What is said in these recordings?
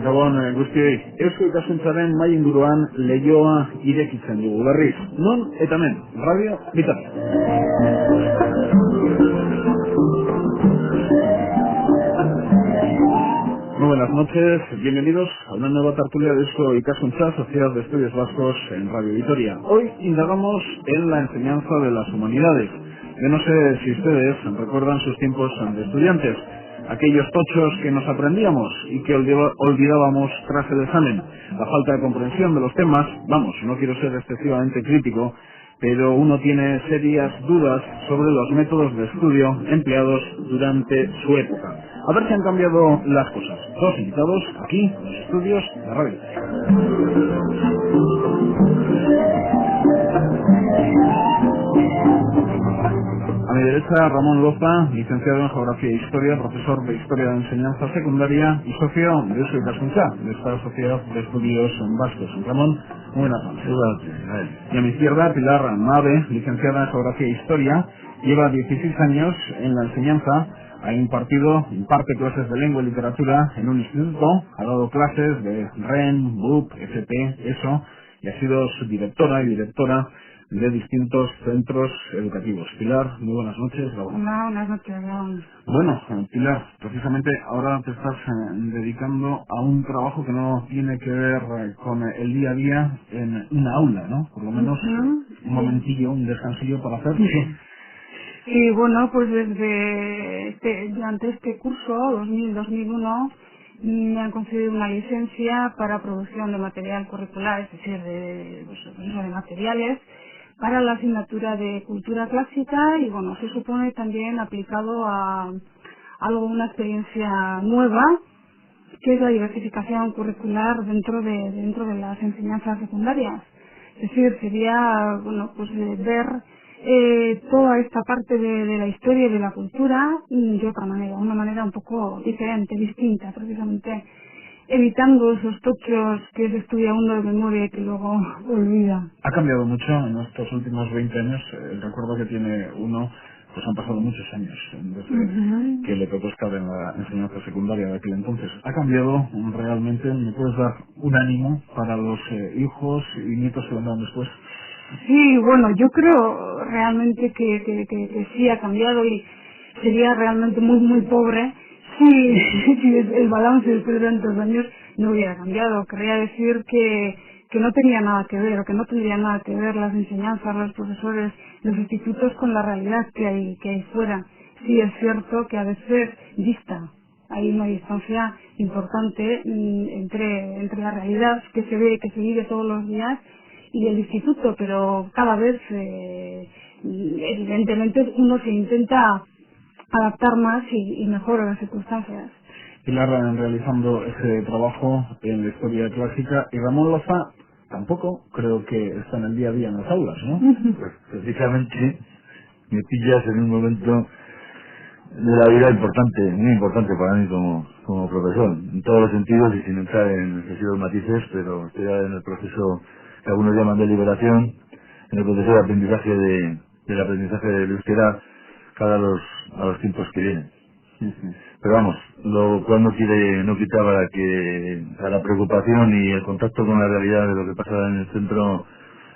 Gabon guztioi, Eusko Ikaskuntzaren mai inguruan leioa irekitzen dugu berriz. Non eta hemen, Radio Vitoria. Muy buenas noches, bienvenidos a una nueva tertulia de Eusko Ikaskuntza, Sociedad de Estudios Vascos en Radio Vitoria. Hoy indagamos en la enseñanza de las humanidades. Yo no sé si ustedes recuerdan sus tiempos de estudiantes, aquellos tochos que nos aprendíamos y que olvidábamos tras el examen. La falta de comprensión de los temas, vamos, no quiero ser excesivamente crítico, pero uno tiene serias dudas sobre los métodos de estudio empleados durante su época. A ver si han cambiado las cosas. Dos invitados aquí en los estudios de Radio. A mi derecha, Ramón Loza, licenciado en Geografía e Historia, profesor de Historia de Enseñanza Secundaria y socio de Eusko Ikaskuntza, de esta Sociedad de Estudios Vascos. Ramón, muy buenas noches. Y a mi izquierda, Pilar Nave, licenciada en Geografía e Historia, lleva 16 años en la enseñanza, imparte clases de lengua y literatura en un instituto, ha dado clases de REN, BUP, FP, ESO, y ha sido subdirectora y directora de distintos centros educativos. Pilar, muy buenas noches. Hola, buenas noches. Bueno, Pilar, precisamente ahora te estás dedicando a un trabajo que no tiene que ver con el día a día en una aula, ¿no? Por lo menos un momentillo, un descansillo para hacer. Y bueno, pues durante este curso, 2000-2001, me han concedido una licencia para producción de material curricular, es decir, de materiales, para la asignatura de cultura clásica y bueno, se supone también aplicado a una experiencia nueva, que es la diversificación curricular dentro de las enseñanzas secundarias. Es decir, sería ver toda esta parte de la historia y de la cultura de otra manera, una manera un poco diferente, distinta, precisamente evitando esos tochos que se estudia uno de memoria y que luego olvida. Ha cambiado mucho en estos últimos 20 años. El recuerdo que tiene uno, pues han pasado muchos años desde que le tocó estar en la enseñanza secundaria de aquel entonces. Ha cambiado realmente. ¿Me puedes dar un ánimo para los hijos y nietos que vendrán después? Sí, bueno, yo creo realmente que sí ha cambiado y sería realmente muy pobre si el balance después de tantos años no hubiera cambiado. Querría decir que no tenía nada que ver, o que no tendría nada que ver las enseñanzas, los profesores, los institutos con la realidad que hay fuera. Sí es cierto que a veces hay una distancia importante entre la realidad que se ve, que se vive todos los días y el instituto, pero cada vez evidentemente uno se intenta adaptar más y mejor a las circunstancias. Pilar realizando ese trabajo en la historia clásica y Ramón Loza tampoco creo que está en el día a día en las aulas, ¿no? Pues precisamente me pillas en un momento de la vida importante, muy importante para mí como profesor, en todos los sentidos y sin entrar en excesivos matices, pero estoy en el proceso que algunos llaman de liberación, en el proceso de aprendizaje del aprendizaje del euskera cara a los tiempos que vienen. Pero vamos, lo cual no quita para que a la preocupación y el contacto con la realidad de lo que pasa en el centro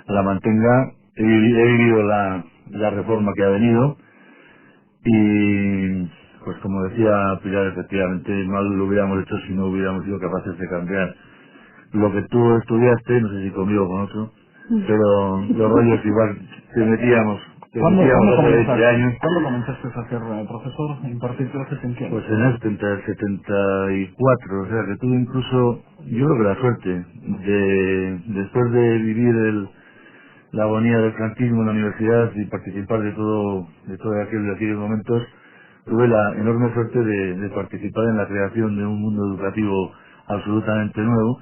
la mantenga. He vivido la reforma que ha venido y pues como decía Pilar, efectivamente mal lo hubiéramos hecho si no hubiéramos sido capaces de cambiar lo que tú estudiaste, no sé si conmigo o con otro, pero los rollos igual te metíamos ¿Cuándo hace años. ¿Cuándo comenzaste a ser profesor, impartir clases en qué? Pues en el 74, o sea que tuve incluso, yo creo que la suerte después de vivir la agonía del franquismo en la universidad y participar de todo aquellos momentos, tuve la enorme suerte de participar en la creación de un mundo educativo absolutamente nuevo,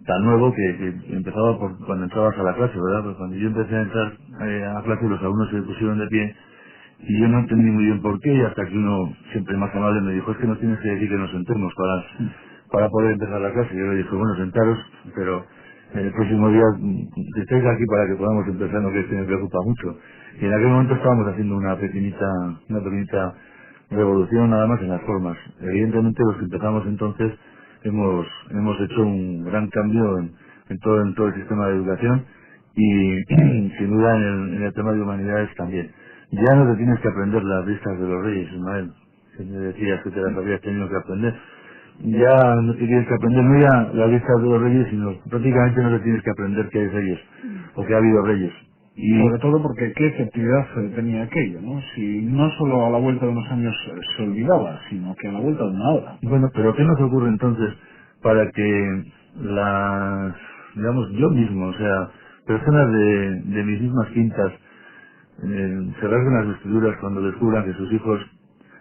tan nuevo que empezaba por cuando entrabas a la clase, ¿verdad? Pues cuando yo empecé a entrar a clase, los alumnos se pusieron de pie y yo no entendí muy bien por qué, y hasta que uno, siempre más amable, me dijo, es que nos tienes que decir que nos sentemos para poder empezar la clase. Yo le dije, bueno, sentaros, pero el próximo día que estéis aquí para que podamos empezar, no, que me preocupa mucho. Y en aquel momento estábamos haciendo una pequeñita revolución nada más en las formas. Evidentemente los que empezamos entonces hemos hecho un gran cambio en todo el sistema de educación y sin duda en el tema de humanidades también. Ya no te tienes que aprender las listas de los reyes, Ismael, que me decías que te las habías tenido que aprender. Ya no te tienes que aprender no ya las listas de los reyes, sino prácticamente no te tienes que aprender que hay reyes o que ha habido reyes. Y sobre todo porque qué efectividad tenía aquello, ¿no? Si no solo a la vuelta de unos años se olvidaba, sino que a la vuelta de una hora. Bueno, pero ¿qué nos ocurre entonces para que digamos, yo mismo, o sea, personas de mis mismas quintas, se rasguen las vestiduras cuando descubran que sus hijos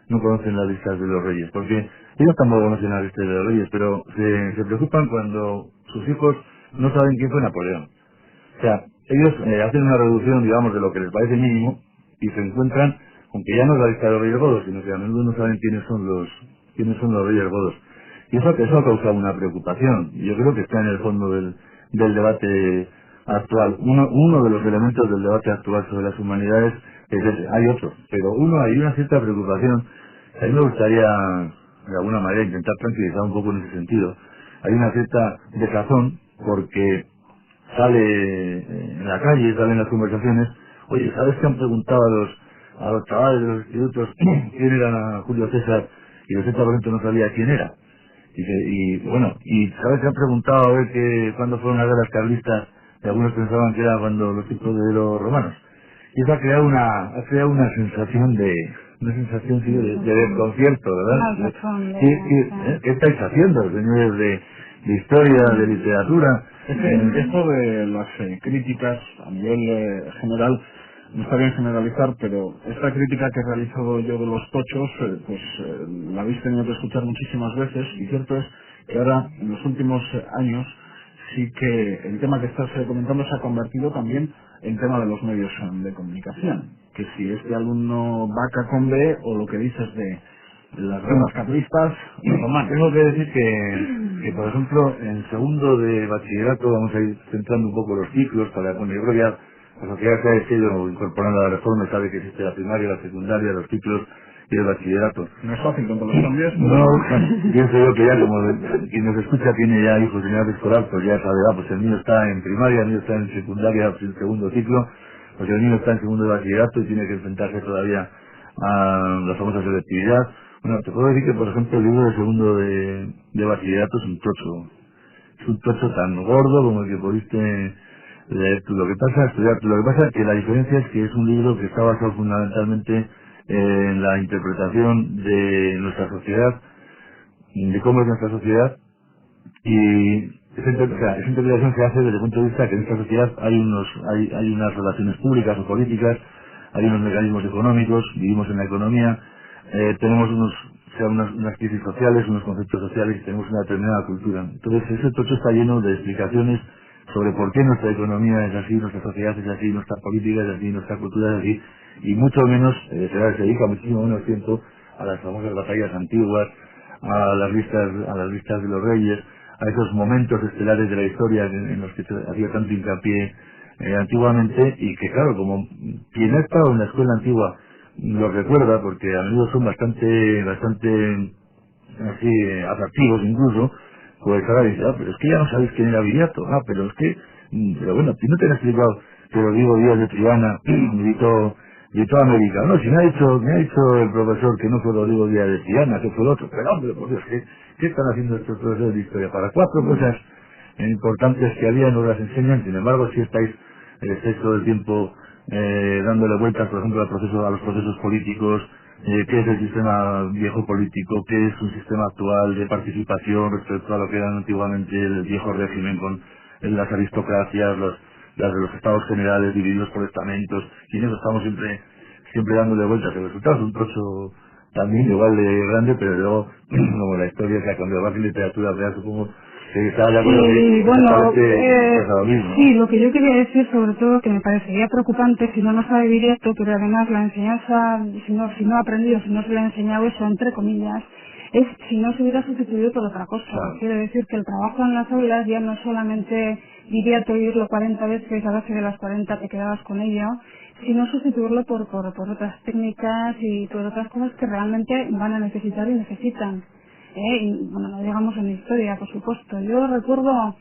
no conocen las listas de los reyes? Porque ellos tampoco conocen las listas de los reyes, pero se preocupan cuando sus hijos no saben quién fue Napoleón. O sea, ellos hacen una reducción, digamos, de lo que les parece mínimo y se encuentran con que ya no es la lista de los reyes godos, sino que a menudo no saben quiénes son los reyes godos. Y eso ha causado una preocupación. Yo creo que está en el fondo del debate actual. Uno de los elementos del debate actual sobre las humanidades es ese. Hay otro, pero hay una cierta preocupación. A mí me gustaría, de alguna manera, intentar tranquilizar un poco en ese sentido. Hay una cierta desazón porque sale en la calle, sale en las conversaciones, oye, ¿sabes que han preguntado a los chavales de los institutos quién era Julio César? Y el 80% no sabía quién era. Y ¿sabes que han preguntado a ver cuándo fueron las guerras carlistas? Y algunos pensaban que era cuando los tiempos de los romanos. Y eso ha creado una sensación sí, de desconcierto, ¿verdad? ¿Qué estáis haciendo, señores de historia, de literatura? Esto de las críticas a nivel general, no está bien generalizar, pero esta crítica que he realizado yo de los tochos, la habéis tenido que escuchar muchísimas veces, y cierto es que ahora, en los últimos años, sí que el tema que estás comentando se ha convertido también en tema de los medios de comunicación. Que si este alumno vaca con B, o lo que dices de las guerras carlistas romanas. Tengo que decir que, por ejemplo, en segundo de bachillerato vamos a ir centrando un poco los ciclos yo creo que ya la sociedad se ha ido incorporando a la reforma, sabe que existe la primaria, la secundaria, los ciclos y el bachillerato. No es fácil con todos los cambios. No, pienso yo que ya como quien nos escucha tiene ya hijos en edad escolar, pues ya sabe, pues el niño está en primaria, el niño está en secundaria, en segundo ciclo, pues el niño está en segundo de bachillerato y tiene que enfrentarse todavía a la famosa selectividad. Bueno, te puedo decir que, por ejemplo, el libro de segundo de bachillerato es un tocho. Es un tocho tan gordo como el que pudiste leer tú. Estudiar tú. Lo que pasa es que la diferencia es que es un libro que está basado fundamentalmente en la interpretación de nuestra sociedad, de cómo es nuestra sociedad, y esa interpretación se hace desde el punto de vista que en esta sociedad hay unas relaciones públicas o políticas, hay unos mecanismos económicos, vivimos en la economía, tenemos unas crisis sociales, unos conceptos sociales y tenemos una determinada cultura. Entonces ese tocho está lleno de explicaciones sobre por qué nuestra economía es así, nuestra sociedad es así, nuestra política es así, nuestra cultura es así, y mucho menos, se dedica muchísimo menos tiempo a las famosas batallas antiguas, a las listas de los reyes, a esos momentos estelares de la historia en los que se hacía tanto hincapié antiguamente, y que claro, como quien ha estado en la escuela antigua lo recuerda, porque a menudo son bastante así atractivos incluso, pues ahora dice, pero es que ya no sabéis quién era Viriato, pero es que, pero bueno, si no te han explicado que Rodrigo Díaz de Triana gritó América, no, si me ha dicho el profesor que no fue Rodrigo Díaz de Triana, que fue el otro, pero hombre, por Dios, ¿qué están haciendo estos profesores de historia? Para 4 cosas importantes que había no las enseñan, sin embargo, si estáis todo el tiempo dándole vueltas, por ejemplo, a los procesos políticos, qué es el sistema viejo político, qué es un sistema actual de participación respecto a lo que era antiguamente el viejo régimen con las aristocracias, las de los estados generales divididos por estamentos, y en eso estamos siempre dándole vueltas. El resultado es un trozo también igual de grande, pero luego, como la historia se ha cambiado más en literatura real, supongo Sí, estaba de acuerdo Y que bueno, lo mismo, ¿no? sí, lo que yo quería decir sobre todo que me parecería preocupante si no nos sabe directo, pero además la enseñanza, si no ha aprendido, si no se le ha enseñado eso, entre comillas, es si no se hubiera sustituido por otra cosa. Claro. Quiere decir que el trabajo en las aulas ya no es solamente diría te oírlo 40 veces, a base de las 40 te quedabas con ello, sino sustituirlo por otras técnicas y por otras cosas que realmente van a necesitar y necesitan. Y, bueno, no digamos en historia, por supuesto. Yo recuerdo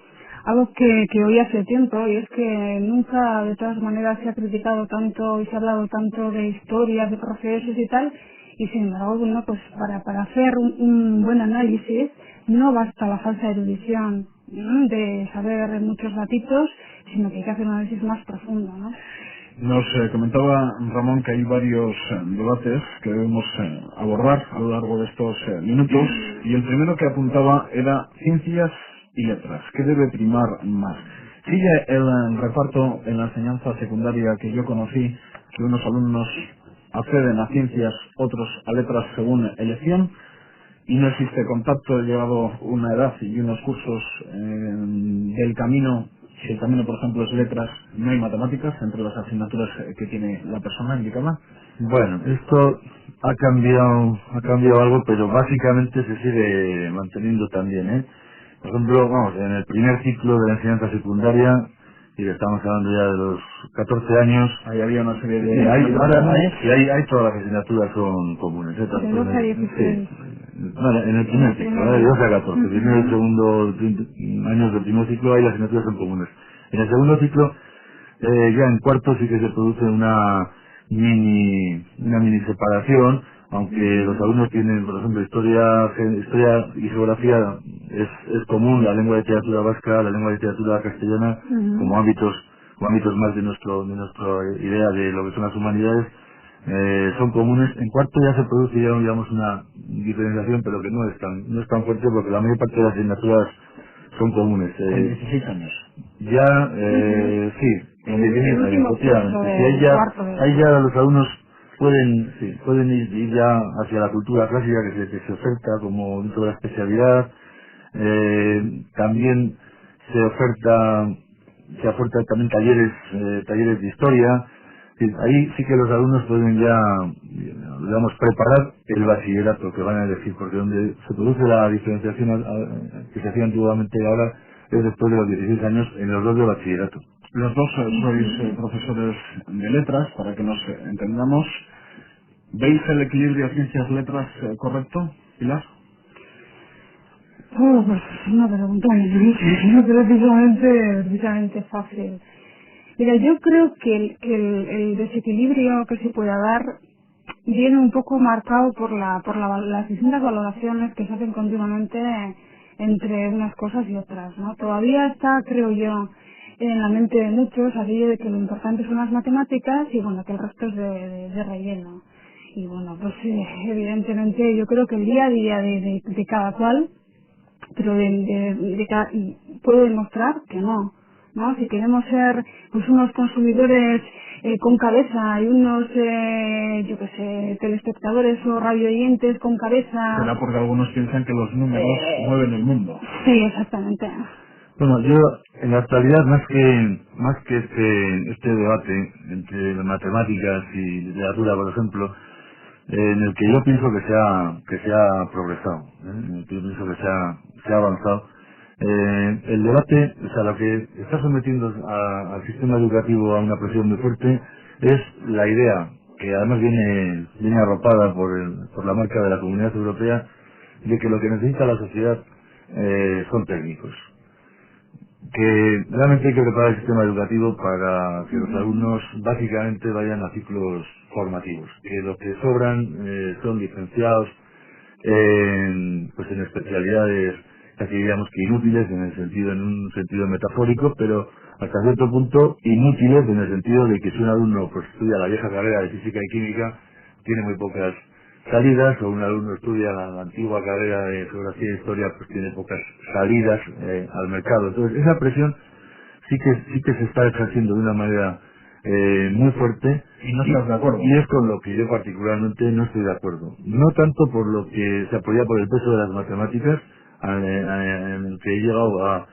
algo que oí hace tiempo y es que nunca de todas maneras se ha criticado tanto y se ha hablado tanto de historias, de procesos y tal, y sin embargo, bueno, pues para hacer un buen análisis no basta la falsa erudición de saber muchos datitos, sino que hay que hacer un análisis más profundo, ¿no? Nos comentaba Ramón que hay varios debates que debemos abordar a lo largo de estos minutos, y el primero que apuntaba era ciencias y letras. ¿Qué debe primar más? Sigue el reparto en la enseñanza secundaria que yo conocí, que unos alumnos acceden a ciencias, otros a letras según elección, y no existe contacto, llegado una edad y unos cursos del camino. Si el camino, por ejemplo, es letras, no hay matemáticas entre las asignaturas que tiene la persona indicada. Bueno, esto ha cambiado algo, pero básicamente se sigue manteniendo también, ¿eh? Por ejemplo, vamos, en el primer ciclo de la enseñanza secundaria, y estamos hablando ya de los 14 años, Ahí había una serie de... hay todas las asignaturas son comunes, ¿eh? De 12 a 16. Vale, en el primer ciclo, de 12 a 14, primero y segundo años del primer ciclo hay las asignaturas son comunes. En el segundo ciclo, ya en cuarto sí que se produce una mini separación, aunque los alumnos tienen, por ejemplo, historia y geografía es común, la lengua de literatura vasca, la lengua de literatura castellana, como ámbitos más de nuestra idea de lo que son las humanidades, son comunes. En cuarto ya se produce ya, digamos, una diferenciación, pero que no es tan fuerte, porque la mayor parte de las asignaturas son comunes. Con 16 años. Ya, sí, en 16 años, efectivamente. Sí, ahí ya los alumnos pueden ir ya hacia la cultura clásica que se oferta como dentro de la especialidad. También se oferta también talleres de historia. Sí, ahí sí que los alumnos pueden ya, digamos, preparar el bachillerato que van a elegir, porque donde se produce la diferenciación que se hacía antiguamente ahora es después de los 16 años en los dos de bachillerato. Los dos sois profesores de letras, para que nos entendamos. ¿Veis el equilibrio ciencias-letras correcto, Pilar? Pues una pregunta no precisamente fácil. Mira, yo creo que el desequilibrio que se pueda dar viene un poco marcado por las distintas valoraciones que se hacen continuamente entre unas cosas y otras, ¿no? Todavía está, creo yo, en la mente de muchos aquello de que lo importante son las matemáticas y bueno, que el resto es de relleno. Y bueno, pues evidentemente yo creo que el día a día de cada cual, pero puedo demostrar que no. ¿No? Si queremos ser pues unos consumidores con cabeza y unos, telespectadores o radioyentes con cabeza... Será porque algunos piensan que los números mueven el mundo. Sí, exactamente. Bueno, yo en la actualidad, más que este debate entre matemáticas y literatura, por ejemplo, en el que yo pienso que se ha progresado, en el que yo pienso que se ha avanzado. El debate, o sea, lo que está sometiendo al sistema educativo a una presión muy fuerte es la idea, que además viene arropada por la marca de la Comunidad Europea, de que lo que necesita la sociedad son técnicos. Que realmente hay que preparar el sistema educativo para que los alumnos básicamente vayan a ciclos formativos, que los que sobran son licenciados en especialidades casi diríamos que inútiles en un sentido metafórico, pero hasta cierto punto inútiles en el sentido de que si un alumno pues estudia la vieja carrera de física y química tiene muy pocas salidas, o un alumno estudia la antigua carrera de geografía e historia pues tiene pocas salidas al mercado. Entonces esa presión sí que se está ejerciendo de una manera muy fuerte. ¿Y no estás de acuerdo? Y es con lo que yo particularmente no estoy de acuerdo. No tanto por lo que se apoya por el peso de las matemáticas, en el que he llegado a,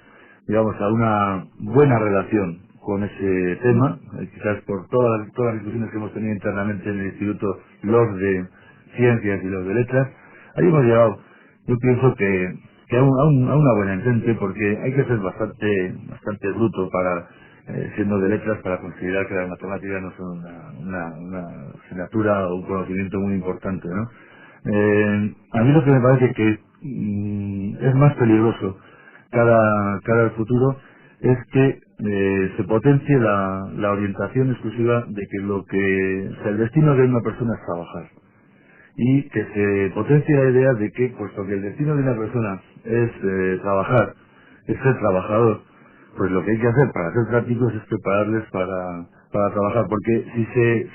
digamos, a una buena relación con ese tema, quizás por todas las discusiones que hemos tenido internamente en el Instituto, los de Ciencias y los de Letras. Ahí hemos llegado, yo pienso que a una buena entente, porque hay que ser bastante bruto para, siendo de letras, para considerar que las matemáticas no son una asignatura o un conocimiento muy importante, ¿no? A mí lo que me parece que es más peligroso cara al futuro es que se potencie la orientación exclusiva de que el destino de una persona es trabajar, y que se potencie la idea de que, puesto que el destino de una persona es trabajar, es ser trabajador, pues lo que hay que hacer para ser prácticos es prepararles para trabajar, porque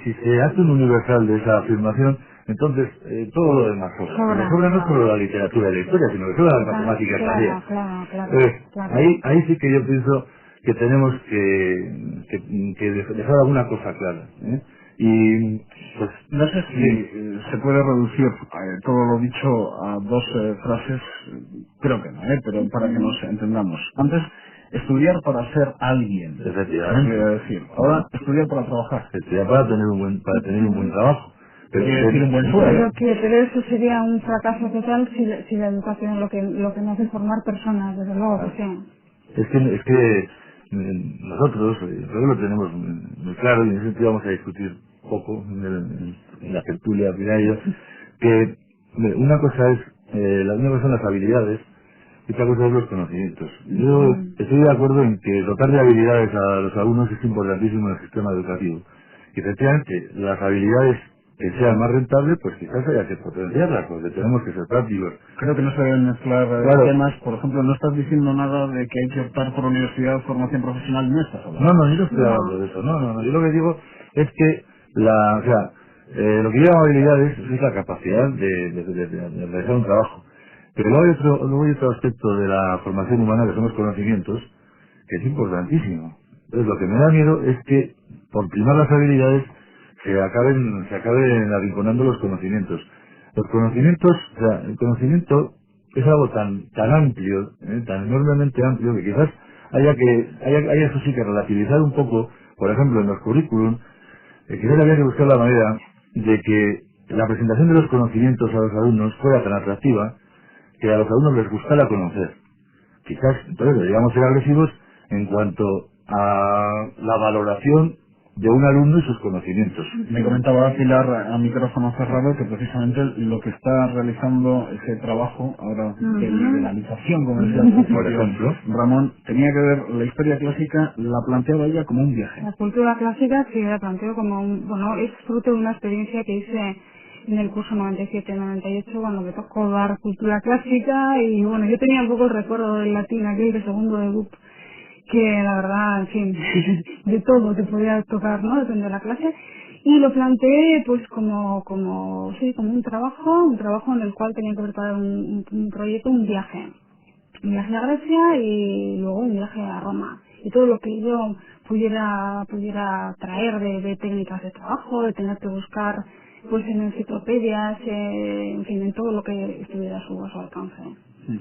si se hace un universal de esa afirmación, entonces todo lo demás sobra. Lo sobra no solo la literatura y la historia, sino que sobra las matemáticas también. Entonces, ahí sí que yo pienso que tenemos que dejar alguna cosa clara, ¿eh? Y pues no sé si se puede reducir todo lo dicho a dos frases, creo que no, pero para que nos entendamos. Antes, estudiar para ser alguien, efectivamente, quiero decir. Ahora, estudiar para trabajar. Estudiar para tener un buen trabajo. Pero quiere decir un buen sueldo. Pero eso sería un fracaso total si la educación lo que nos hace formar personas, desde luego que sí. Es que nosotros, creo que lo tenemos muy claro, y en ese sentido vamos a discutir poco en la tertulia primaria, que una cosa son las habilidades y otra cosa es los conocimientos. Yo estoy de acuerdo en que dotar de habilidades a los alumnos es importantísimo en el sistema educativo. Y efectivamente, las habilidades que sean más rentables, pues quizás haya que potenciarlas, porque tenemos que ser prácticos. Creo que no se deben mezclar temas. Por ejemplo, no estás diciendo nada de que hay que optar por universidad o formación profesional, no estás hablando. No, yo no estoy hablando de eso. No, yo lo que digo es que lo que lleva habilidades es la capacidad de realizar un trabajo. Pero luego hay otro aspecto de la formación humana, que son los conocimientos, que es importantísimo. Entonces, lo que me da miedo es que, por primar las habilidades, se acaben arrinconando los conocimientos. Los conocimientos, el conocimiento es algo tan amplio, tan enormemente amplio, que quizás haya eso sí que relativizar un poco. Por ejemplo, en los currículum, quizás habría que buscar la manera de que la presentación de los conocimientos a los alumnos fuera tan atractiva que a los alumnos les gustara conocer. Quizás, entonces, deberíamos ser agresivos en cuanto a la valoración de un alumno y sus conocimientos. Me comentaba Pilar a micrófono cerrado que precisamente lo que está realizando ese trabajo ahora de liberalización, como decía por ejemplo, Ramón, tenía que ver la historia clásica, la planteaba ella como un viaje. La cultura clásica sí la planteo como es fruto de una experiencia que hice en el curso 97-98 cuando me tocó dar cultura clásica, y bueno, yo tenía un poco el recuerdo del latín aquel de segundo de BUP, que la verdad, en fin, de todo te podía tocar, ¿no? Depende de la clase. Y lo planteé pues como un trabajo en el cual tenía que preparar un proyecto, un viaje a Grecia y luego un viaje a Roma. Y todo lo que yo pudiera traer de técnicas de trabajo, de tener que buscar pues en enciclopedias, en fin, en todo lo que estuviera a su alcance.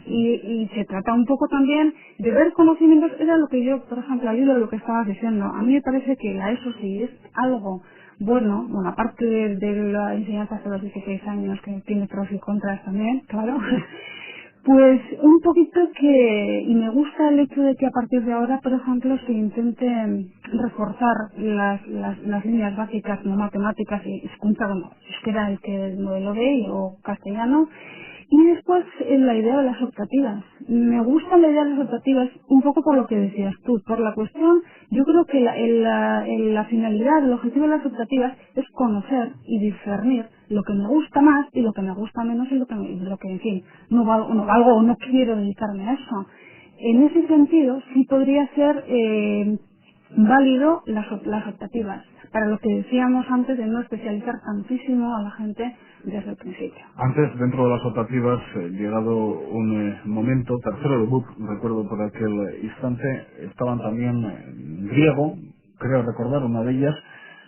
Y se trata un poco también de ver conocimientos. Era lo que yo, por ejemplo, al hilo de lo que estabas diciendo, a mí me parece que la ESO sí es algo bueno, aparte de la enseñanza hasta los 16 años, que tiene pros y contras también, claro, pues un poquito y me gusta el hecho de que a partir de ahora, por ejemplo, se intente reforzar las líneas básicas, no matemáticas, y euskera, el modelo B o castellano. Y después la idea de las optativas. Me gusta la idea de las optativas un poco por lo que decías tú, por la cuestión. Yo creo que la finalidad, el objetivo de las optativas es conocer y discernir lo que me gusta más y lo que me gusta menos, y lo que en fin, no valgo o no quiero dedicarme a eso. En ese sentido, sí podría ser válido las optativas, para lo que decíamos antes de no especializar tantísimo a la gente desde el principio. Antes, dentro de las optativas, llegado un momento, tercero de BUP, recuerdo por aquel instante, estaban también griego, creo recordar una de ellas,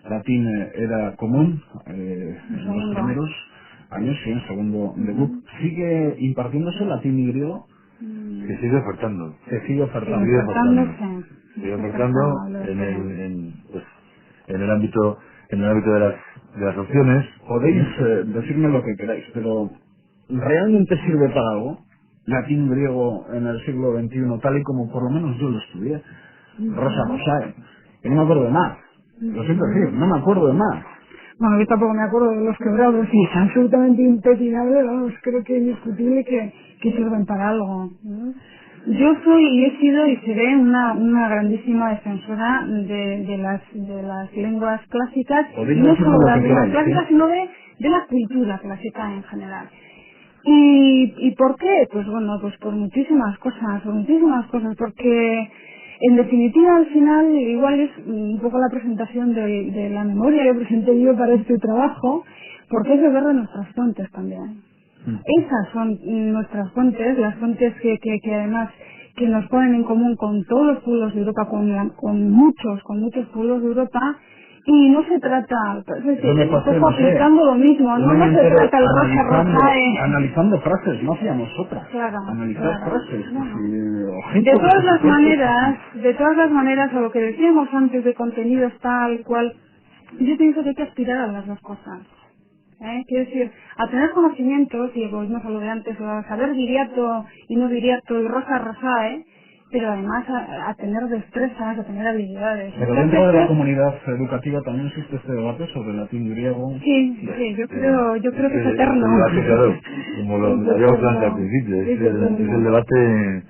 latín era común en los primeros años, sí, en segundo de BUP. ¿Sigue impartiéndose latín y griego? Que sigue ofertando. Se sigue ofertando. Sigue ofertando. Sigue En el ámbito de las opciones. Podéis decirme lo que queráis, pero ¿realmente sirve para algo? Latín griego en el siglo XXI, tal y como por lo menos yo lo estudié. Rosa Rosae. Que no me acuerdo de más. Lo siento decir, no me acuerdo de más. Bueno, yo tampoco me acuerdo de los quebrados y es absolutamente impepinable, vamos, creo que es indiscutible que sirven para algo, ¿no? Yo soy y he sido y seré una grandísima defensora de las lenguas clásicas, no solo de las lenguas clásicas, sino de la cultura clásica en general. ¿Y por qué? Pues bueno, pues por muchísimas cosas, porque en definitiva al final igual es un poco la presentación de la memoria que presenté yo para este trabajo, porque es deber de nuestras fuentes también. Esas son nuestras fuentes, las fuentes que además que nos ponen en común con todos los pueblos de Europa, con muchos pueblos de Europa. Y no se trata, aplicando lo mismo, no se trata el Rosa Rosae. Analizando frases, no hacíamos otras. Claro. Analizar frases. De todas las maneras, a lo que decíamos antes de contenidos tal cual, yo pienso que hay que aspirar a las dos cosas. Quiero decir, a tener conocimientos, y volvemos a lo de antes, a saber viriato y no viriato y Rosa Rosae, pero además a tener destrezas, a tener habilidades. Pero dentro de la comunidad educativa también existe este debate sobre latín griego. Sí, yo creo que es eterno. Como lo habíamos planteado al principio, es el debate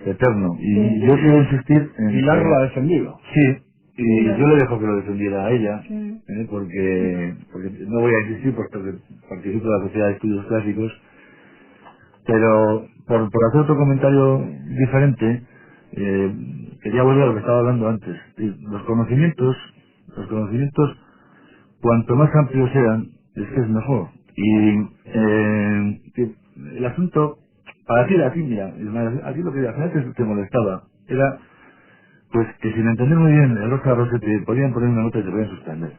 eterno. Y yo quiero insistir en... Pilar lo ha defendido. Sí, y yo le dejo que lo defendiera a ella, porque no voy a insistir puesto que participo de la Sociedad de Estudios Clásicos, pero por hacer otro comentario diferente, quería volver a lo que estaba hablando antes. Los conocimientos, cuanto más amplios sean, es que es mejor. Y el asunto, para decir así, mira, así lo que al final te molestaba, era pues que sin entender muy bien el Rosa Rosae te podían poner una nota y te podían suspender.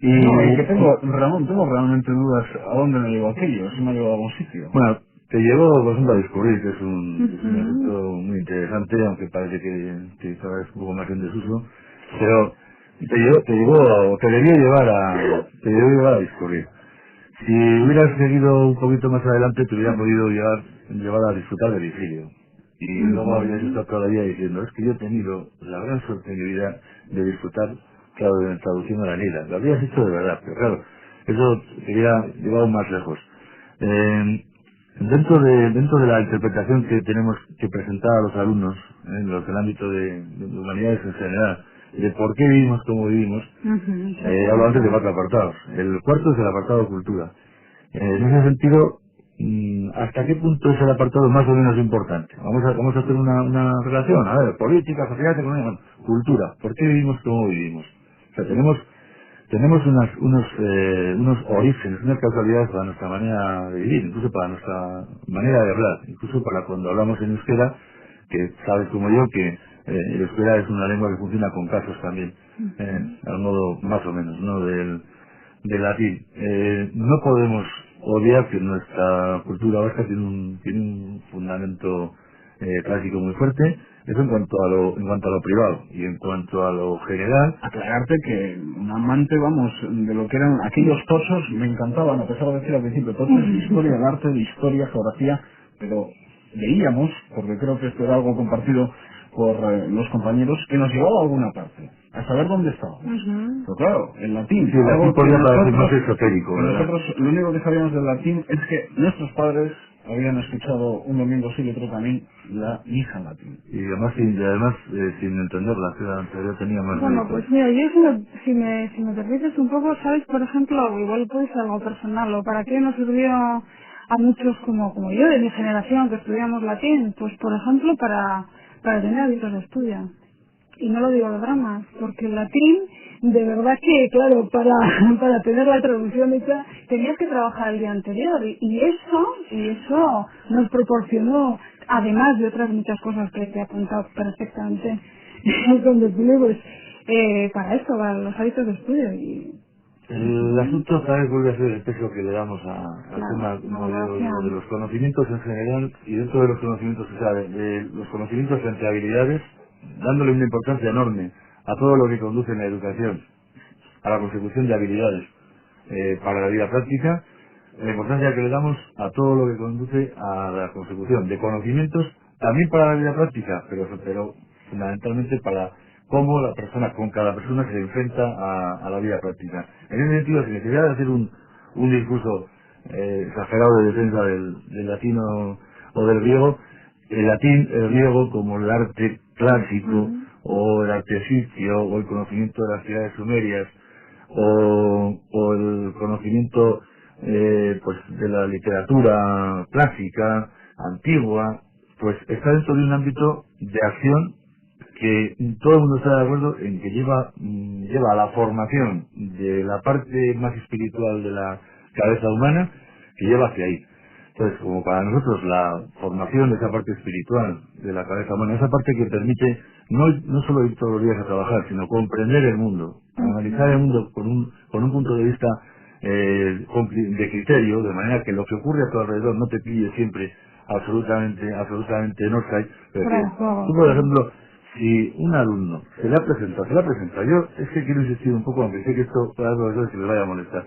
Y que tengo realmente dudas a dónde me llevó aquello, si me ha llevado a algún sitio. Bueno, te llevó, por ejemplo, a descubrir, que es un asunto muy interesante, aunque parece que cada vez un poco más en desuso, pero te debió llevar a descubrir. Si hubieras seguido un poquito más adelante, te hubiera podido llevar a disfrutar de Virgilio. Y luego habrías estado todavía diciendo, es que yo he tenido la gran suerte en mi vida de disfrutar, claro, de traduciendo a la Neila. Lo habrías hecho de verdad, pero claro, eso te hubiera llevado más lejos. Dentro de la interpretación que tenemos que presentar a los alumnos, en el ámbito de humanidades en general, de por qué vivimos como vivimos, hablo antes de 4 apartados. El cuarto es el apartado cultura. En ese sentido, ¿hasta qué punto es el apartado más o menos importante? Vamos a hacer una relación, a ver, política, sociedad, economía, cultura. ¿Por qué vivimos como vivimos? O sea, tenemos unos orígenes, unas causalidades para nuestra manera de vivir, incluso para nuestra manera de hablar, incluso para cuando hablamos en euskera, que sabes como yo que el euskera es una lengua que funciona con casos también, al modo más o menos, ¿no?, del latín. No podemos obviar que nuestra cultura vasca tiene un fundamento clásico muy fuerte. Eso en cuanto a lo privado. Y en cuanto a lo general, aclararte que un amante, vamos, de lo que eran aquellos tochos, me encantaban, a pesar de decir al principio, tochos de historia del arte, de historia, geografía, pero veíamos, porque creo que esto era algo compartido por los compañeros, que nos llevaba a alguna parte, a saber dónde estábamos. Pero claro, el latín, sí, algo podría parecer más esotérico, nosotros lo único que sabíamos del latín es que nuestros padres habían escuchado un domingo sí y otro también la misa en latín. Y además sin entenderla, yo tenía más... Bueno, pues mira, yo si me permites un poco, ¿sabes? Por ejemplo, igual puede ser algo personal, o para qué nos sirvió a muchos como yo, de mi generación, que estudiamos latín, pues por ejemplo para tener hábitos de estudio. Y no lo digo de dramas, porque el latín, de verdad que, claro, para tener la traducción hecha, tenías que trabajar el día anterior. Y eso nos proporcionó, además de otras muchas cosas que te he apuntado perfectamente con pues, para eso, para los hábitos de estudio. Y El asunto cada vez vuelve a ser el peso que le damos al tema de los conocimientos en general y dentro de los conocimientos, o sea, de los conocimientos frente a habilidades, dándole una importancia enorme a todo lo que conduce en la educación, a la consecución de habilidades para la vida práctica, la importancia que le damos a todo lo que conduce a la consecución de conocimientos, también para la vida práctica, pero fundamentalmente para cómo la persona, con cada persona se enfrenta a la vida práctica. En ese sentido, sin necesidad de hacer un discurso exagerado de defensa del latino o del griego, el latín, el griego, como el arte clásico, o el arte egipcio, o el conocimiento de las ciudades sumerias, o el conocimiento pues de la literatura clásica, antigua, pues está dentro de un ámbito de acción que todo el mundo está de acuerdo en que lleva a la formación de la parte más espiritual de la cabeza humana, que lleva hacia ahí. Entonces, como para nosotros la formación de esa parte espiritual de la cabeza humana, esa parte que permite no solo ir todos los días a trabajar, sino comprender el mundo, analizar el mundo con un punto de vista de criterio, de manera que lo que ocurre a tu alrededor no te pille siempre absolutamente en offside. Tú, por ejemplo, si un alumno se le ha presentado, yo es que quiero insistir un poco, aunque sé que esto para los profesores se les vaya a molestar,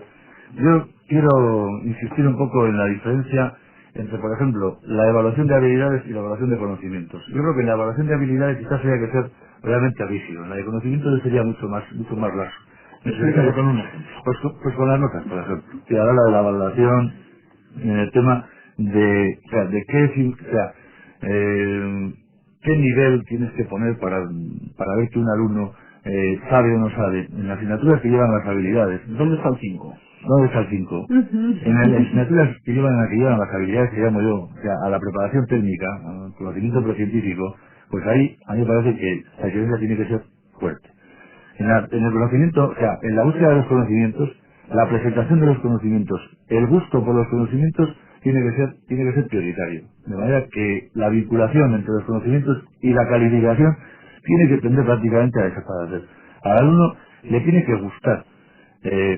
yo quiero insistir un poco en la diferencia entre, por ejemplo, la evaluación de habilidades y la evaluación de conocimientos. Yo creo que en la evaluación de habilidades quizás haya que ser realmente rígido, en la de conocimientos sería mucho más laxo. Con un ejemplo. Pues con las notas, por ejemplo, que habla de la evaluación en el tema de qué nivel tienes que poner para ver que un alumno sabe o no sabe en las asignaturas que llevan las habilidades. ¿Dónde está el 5? ¿Dónde está el 5? En las asignaturas que llevan las habilidades que llamo yo, o sea, a la preparación técnica, al conocimiento precientífico, pues ahí a mí me parece que la exigencia tiene que ser fuerte. En el conocimiento, o sea, en la búsqueda de los conocimientos, la presentación de los conocimientos, el gusto por los conocimientos tiene que ser prioritario. De manera que la vinculación entre los conocimientos y la calificación tiene que tender prácticamente a desaparecer. Al alumno le tiene que gustar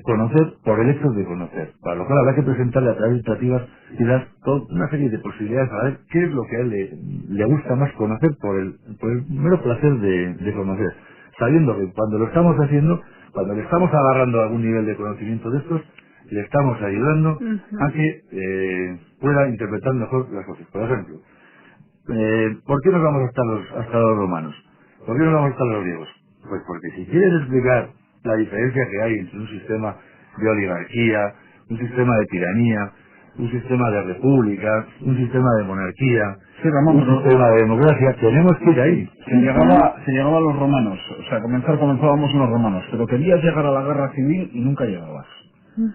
conocer por el hecho de conocer, para lo cual habrá que presentarle a través de iniciativas y dar una serie de posibilidades para ver qué es lo que a él le gusta más conocer por el mero placer de conocer, sabiendo que cuando lo estamos haciendo, cuando le estamos agarrando algún nivel de conocimiento de estos, le estamos ayudando a que pueda interpretar mejor las cosas. Por ejemplo, ¿por qué nos vamos hasta los romanos? ¿Por qué nos vamos hasta los griegos? Pues porque si quieres explicar la diferencia que hay entre un sistema de oligarquía, un sistema de tiranía, un sistema de república, un sistema de monarquía, un sistema de democracia, tenemos que ir ahí. Se llegaba a los romanos, o sea, comenzábamos en los romanos, pero querías llegar a la guerra civil y nunca llegabas.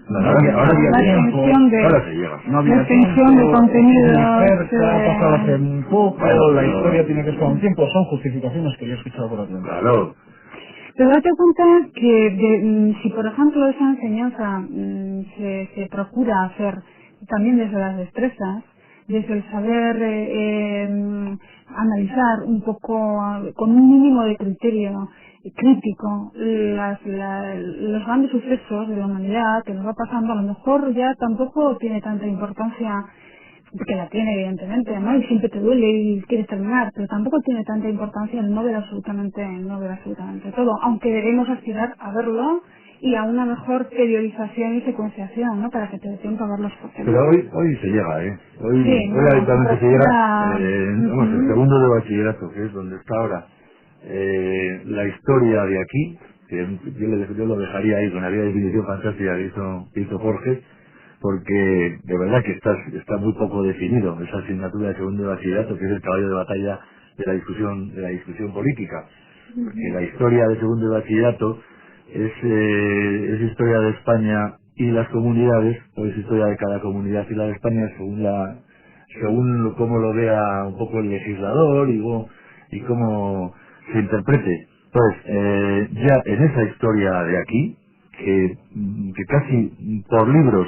Ahora se llega. No había extensión de contenidos. Ha pasado hace un poco, la historia tiene que estar un tiempo, son justificaciones que yo he escuchado por aquí. Claro. Pero date cuenta que si, por ejemplo, esa enseñanza se procura hacer también desde las destrezas, desde el saber analizar un poco, con un mínimo de criterio crítico, los grandes sucesos de la humanidad que nos va pasando, a lo mejor ya tampoco tiene tanta importancia, que la tiene evidentemente, ¿no? Y siempre te duele y quieres terminar, pero tampoco tiene tanta importancia el no ver absolutamente todo, aunque debemos aspirar a verlo y a una mejor periodización y secuenciación, ¿no? Para que te dé tiempo a ver los procesos. Pero hoy se llega, Hoy sí, habitualmente se llega, el segundo de bachillerato, que es donde está ahora la historia de aquí, que yo lo dejaría ahí con aquella definición fantástica que hizo Jorge, porque de verdad que está muy poco definido esa asignatura de segundo de bachillerato, que es el caballo de batalla de la discusión política. Porque la historia de segundo de bachillerato es historia de España y las comunidades, o es historia de cada comunidad y la de España según cómo lo vea un poco el legislador y cómo se interprete. Pues ya en esa historia de aquí, que casi por libros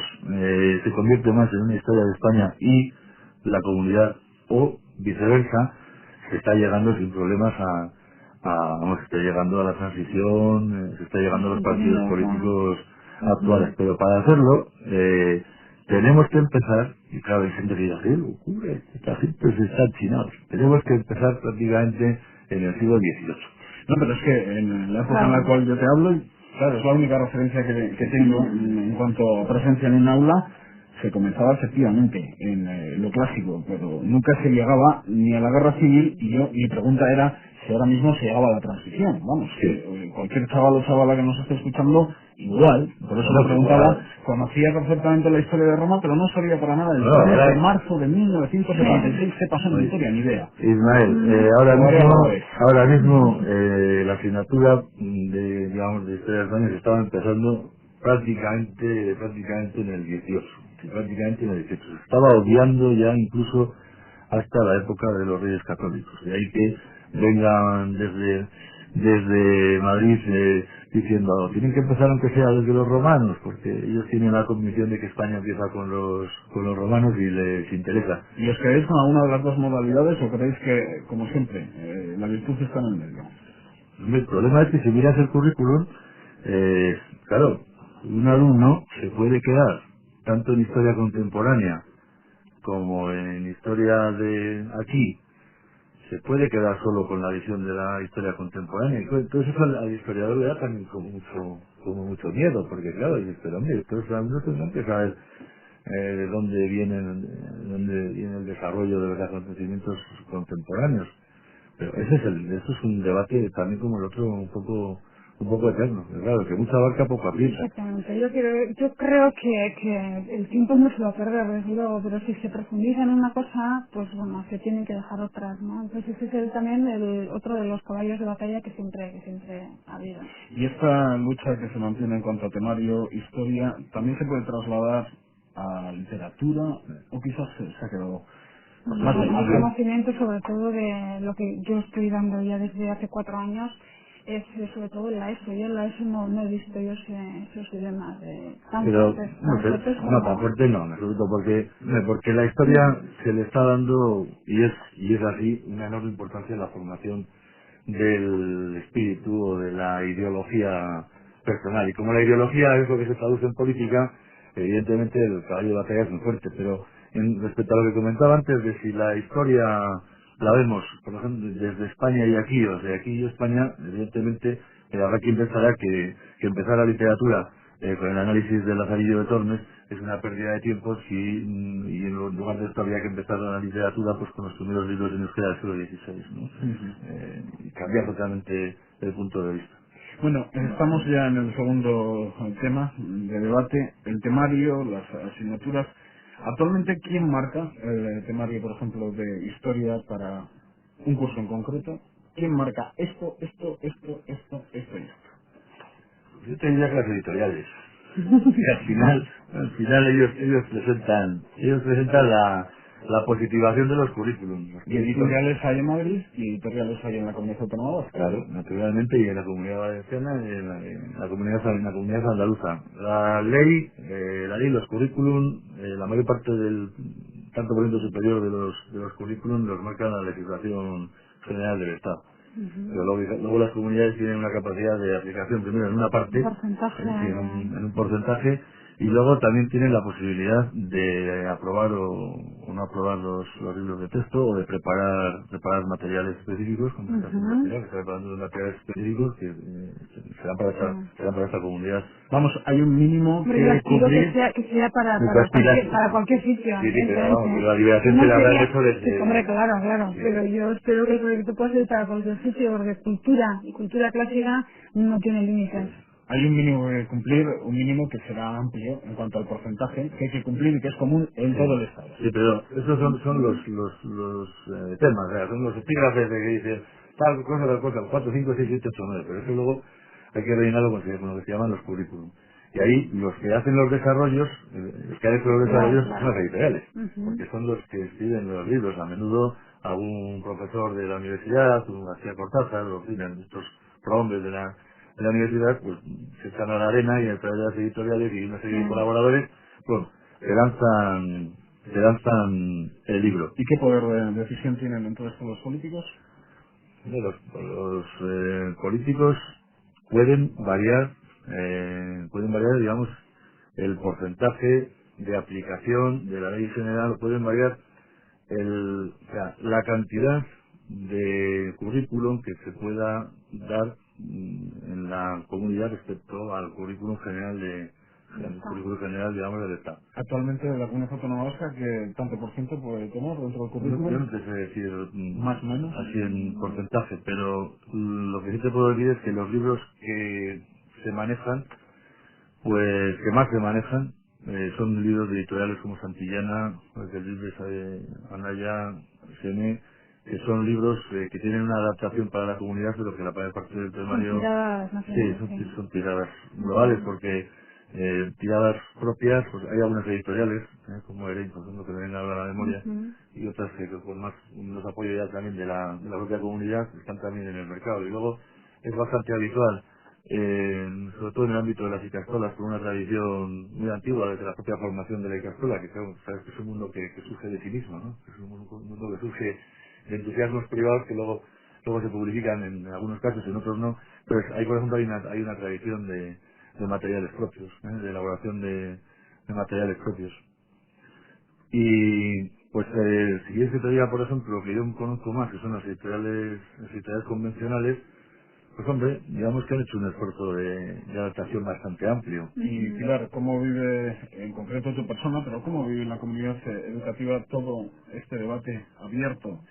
se convierte más en una historia de España y la comunidad, o viceversa, se está llegando sin problemas se está llegando a la transición, se está llegando a los partidos políticos actuales. Pero para hacerlo, tenemos que empezar, y claro, hay gente que dice, ¿qué ocurre? Esta gente se está chinados. Tenemos que empezar prácticamente en el siglo XVIII. No, pero es que en la época en la cual yo te hablo, claro, es la única referencia que tengo en cuanto a presencia en un aula. Se comenzaba efectivamente en lo clásico, pero nunca se llegaba ni a la guerra civil, y mi pregunta era si ahora mismo se llegaba a la transición. Vamos, que cualquier chaval o chavala que nos esté escuchando, igual, por eso le preguntaba, conocía perfectamente la historia de Roma, pero no sabía para nada del 3 de marzo de 1976 qué pasó en Vitoria, ni idea. Ismael, ahora mismo la asignatura de, digamos, de historia de España se estaba empezando prácticamente en el 18. Prácticamente en el 18. Se estaba obviando ya incluso hasta la época de los Reyes Católicos. De ahí que vengan desde Madrid diciendo, tienen que empezar aunque sea desde los romanos, porque ellos tienen la convicción de que España empieza con los romanos y les interesa. ¿Y os queréis con alguna de las dos modalidades o creéis que, como siempre, la virtud está en el medio? El problema es que si miras el currículum, claro, un alumno se puede quedar tanto en historia contemporánea como en historia de aquí, se puede quedar solo con la visión de la historia contemporánea. Entonces eso al historiador le da también como mucho miedo, porque claro, dice, pero hombre, estos alumnos tendrán que saber de dónde viene el desarrollo de los acontecimientos contemporáneos. Pero eso es un debate también como el otro un poco eterno. Claro, que mucha barca poco aprieta. Exactamente. Yo creo que el tiempo no se va a perder, desde luego, pero si se profundiza en una cosa, pues bueno, se tienen que dejar otras, ¿no? Entonces ese es también otro de los caballos de batalla que siempre ha habido. Y esta lucha que se mantiene en cuanto a temario, historia, también se puede trasladar a literatura, o quizás se ha quedado más El conocimiento sobre todo de lo que yo estoy dando ya desde hace 4 años es sobre todo en la ESO. Yo en la ESO no he visto yo esos dilemas tan fuertes. Tan fuerte no, en absoluto, porque la historia se le está dando, y es así, una enorme importancia en la formación del espíritu o de la ideología personal. Y como la ideología es lo que se traduce en política, evidentemente el caballo de batalla es muy fuerte, pero respecto a lo que comentaba antes de si la historia la vemos, por ejemplo, desde España y aquí, o sea, aquí y España, evidentemente habrá quien pensará que empezar la literatura con el análisis del Lazarillo de Tormes es una pérdida de tiempo y en lugar de esto habría que empezar la literatura pues con los primeros libros en euskera del siglo XVI, ¿no? Y cambiar totalmente el punto de vista. Bueno, estamos ya en el segundo tema de debate, el temario, las asignaturas. Actualmente, ¿quién marca el temario, por ejemplo, de historia para un curso en concreto? ¿Quién marca esto? Yo tendría que las editoriales. Y al final ellos presentan la positivación de los currículums. Y editoriales hay en Madrid y editoriales hay en la Comunidad Autónoma Vasca. Claro, naturalmente, y en la Comunidad Valenciana y en la comunidad andaluza. La ley, los currículum, la mayor parte del tanto por ciento superior de los currículum los marca la legislación general del Estado. Pero luego las comunidades tienen una capacidad de aplicación primero en una parte, en un porcentaje, y luego también tienen la posibilidad de aprobar o no aprobar los libros de texto, o de preparar materiales específicos, como está haciendo que está preparando los materiales específicos que serán para esta comunidad. Vamos, hay un mínimo que cumplir. Que sea para cualquier sitio. Sí, pero vamos, la liberación se la habrá hecho desde... Hombre, claro, sí. Pero yo espero que el proyecto pueda ser para cualquier sitio, porque cultura clásica no tiene límites. Hay un mínimo que cumplir, un mínimo que será amplio en cuanto al porcentaje que hay que cumplir y que es común en todo el Estado. Sí, pero esos son los temas, o sea, son los epígrafes de que dicen tal cosa, 4, 5, 6, 7, 8, 9, pero eso luego hay que rellenarlo con lo que se llaman los currículum. Y ahí los que hacen los desarrollos, los que han hecho los desarrollos son las editoriales, porque son los que escriben los libros. A menudo algún profesor de la universidad, un García Cortázar, estos prohombres de la universidad, pues se echan a la arena y a través de las editoriales y una serie de colaboradores, pues se lanzan el libro. ¿Y qué poder de decisión tienen entonces los políticos? Los políticos pueden variar pueden variar, digamos, el porcentaje de aplicación de la ley general, pueden variar o sea, la cantidad de currículum que se pueda dar en la comunidad respecto al currículum general al currículum general, digamos, del Estado. Actualmente la comunidad autónoma vasca, ¿qué tanto por ciento puede tener dentro del currículum? Yo no te sé decir más o menos así en porcentaje, pero lo que sí te puedo decir es que los libros que se manejan, pues que más se manejan, son libros de editoriales como Santillana, Libres, Anaya, Sene, que son libros que tienen una adaptación para la comunidad, pero que la mayor parte del temario... Son tiradas nacionales. Sí, son tiradas globales, porque tiradas propias, pues hay algunas editoriales, como Erein, por ejemplo, que me venga ahora a la memoria, y otras que con más los apoyo ya también de la propia comunidad, están también en el mercado. Y luego es bastante habitual, sobre todo en el ámbito de las icastolas, con una tradición muy antigua desde la propia formación de la icastola, que sabes que es un mundo que surge de sí mismo, ¿no? Es un mundo que surge de entusiasmos privados que luego se publican en algunos casos, en otros no. Pero ahí, por ejemplo, hay una tradición de materiales propios, de elaboración de materiales propios. Y pues si quieres que te diga, por ejemplo, que yo conozco más, que son las editoriales convencionales, pues hombre, digamos que han hecho un esfuerzo de adaptación bastante amplio. Y Pilar, ¿cómo vive en concreto tu persona, pero cómo vive en la comunidad educativa todo este debate abierto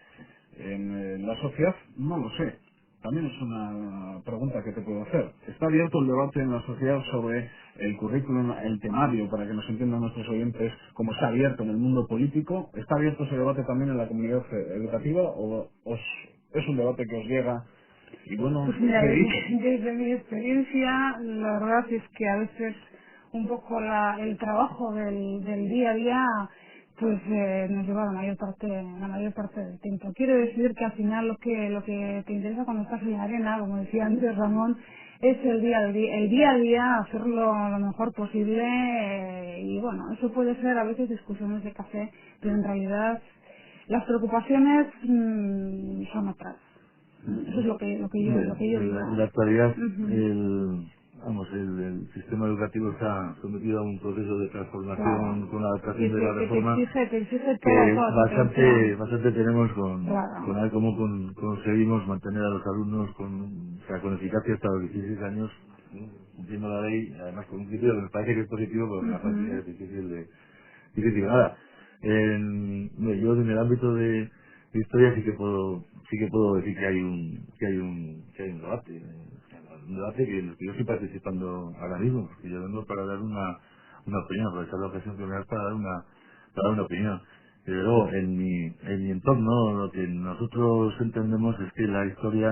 en la sociedad? No lo sé. También es una pregunta que te puedo hacer. ¿Está abierto el debate en la sociedad sobre el currículum, el temario, para que nos entiendan nuestros oyentes, como está abierto en el mundo político? ¿Está abierto ese debate también en la comunidad educativa o es un debate que os llega? Y bueno, Pues mira, desde mi experiencia, la verdad es que a veces un poco el trabajo del día a día pues nos lleva la mayor parte del tiempo. Quiero decir que al final lo que te interesa cuando estás en la arena, como decía antes Ramón, es el día a día, hacerlo lo mejor posible y bueno, eso puede ser a veces discusiones de café, pero en realidad las preocupaciones son otras. Eso es lo que yo digo. En la actualidad, Ujú. el sistema educativo está sometido a un proceso de transformación Claro. con la Que adaptación de la te reforma exige que toda tu atención. bastante tenemos con Claro. a ver cómo conseguimos mantener a los alumnos con eficacia hasta los 16 años, cumpliendo la ley, además con un criterio que nos parece que es positivo, pero en la práctica Ujú. es difícil. Ahora, yo en el ámbito de historia sí que puedo decir que hay un debate, un debate que en el que yo estoy participando ahora mismo, porque yo vengo para dar una opinión, aprovechar la ocasión que me das para dar una opinión. Pero luego, en mi entorno, lo que nosotros entendemos es que la historia